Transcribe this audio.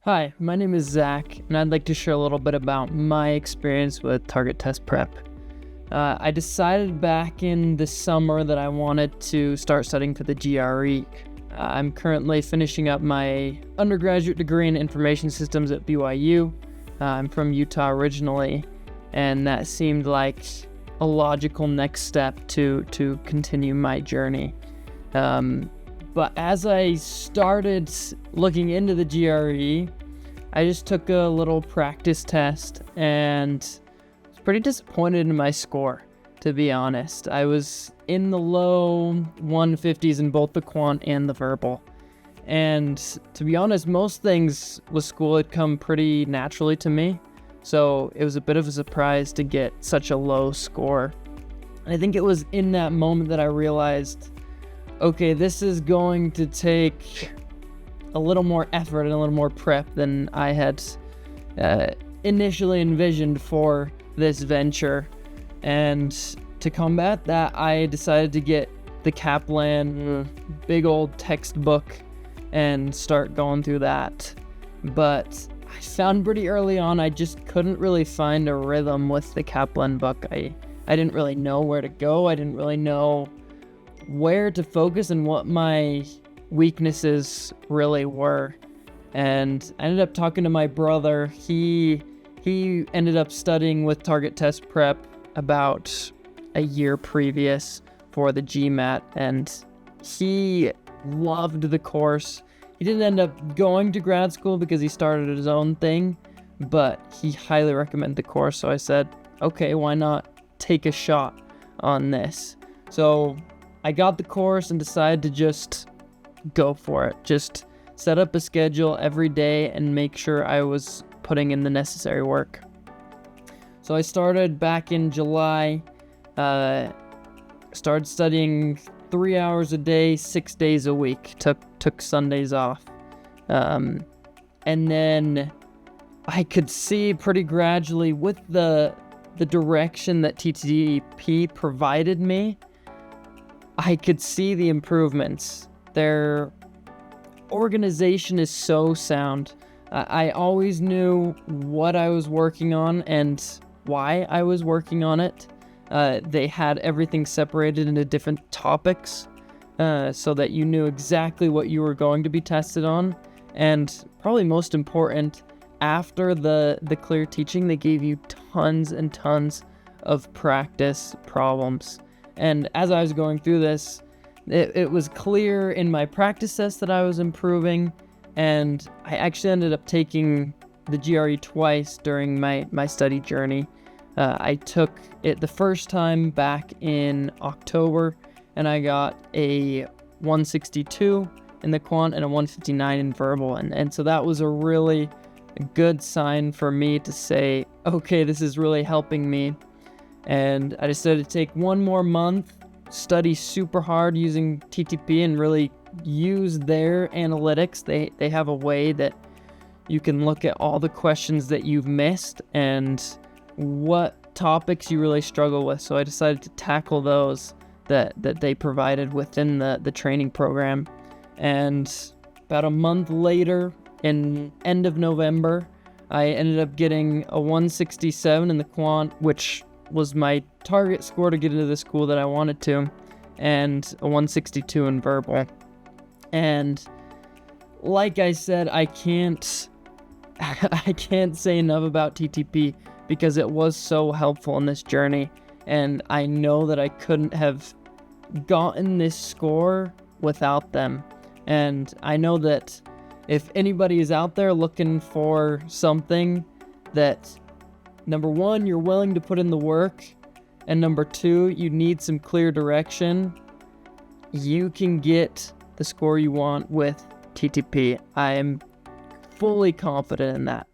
Hi, my name is Zach, and I'd like to share a little bit about my experience with Target Test Prep. I decided back in the summer that I wanted to start studying for the GRE. I'm currently finishing up my undergraduate degree in information systems at BYU. I'm from Utah originally, and that seemed like a logical next step to continue my journey. But as I started looking into the GRE, I just took a little practice test and was pretty disappointed in my score, to be honest. I was in the low 150s in both the quant and the verbal. And to be honest, most things with school had come pretty naturally to me. So it was a bit of a surprise to get such a low score. And I think it was in that moment that I realized, okay, this is going to take a little more effort and a little more prep than I had initially envisioned for this venture. And to combat that, I decided to get the Kaplan big old textbook and start going through that. But I found pretty early on I just couldn't really find a rhythm with the Kaplan book. I didn't really know where to go. I didn't really know where to focus and what my weaknesses really were. And I ended up talking to my brother. He ended up studying with Target Test Prep about a year previous for the GMAT, and he loved the course. He didn't end up going to grad school because he started his own thing, but he highly recommended the course. So I said, okay, why not take a shot on this? So I got the course and decided to just go for it. Just set up a schedule every day and make sure I was putting in the necessary work. So I started back in July, started studying 3 hours a day, 6 days a week, took Sundays off. And then I could see pretty gradually with the direction that TTP provided me, I could see the improvements. Their organization is so sound. I always knew what I was working on and why I was working on it. They had everything separated into different topics so that you knew exactly what you were going to be tested on. And probably most important, after the clear teaching, they gave you tons and tons of practice problems. And as I was going through this, it was clear in my practice test that I was improving, and I actually ended up taking the GRE twice during my study journey. I took it the first time back in October, and I got a 162 in the quant and a 159 in verbal, and so that was a really good sign for me to say, okay, this is really helping me. And I decided to take one more month, study super hard using TTP and really use their analytics. They have a way that you can look at all the questions that you've missed and what topics you really struggle with. So I decided to tackle those that they provided within the training program. And about a month later, in end of November, I ended up getting a 167 in the quant, which was my target score to get into the school that I wanted to, and a 162 in verbal. And like I said, I can't say enough about TTP because it was so helpful in this journey, and I know that I couldn't have gotten this score without them. And I know that if anybody is out there looking for something that, number one, you're willing to put in the work, and number two, you need some clear direction, you can get the score you want with TTP. I am fully confident in that.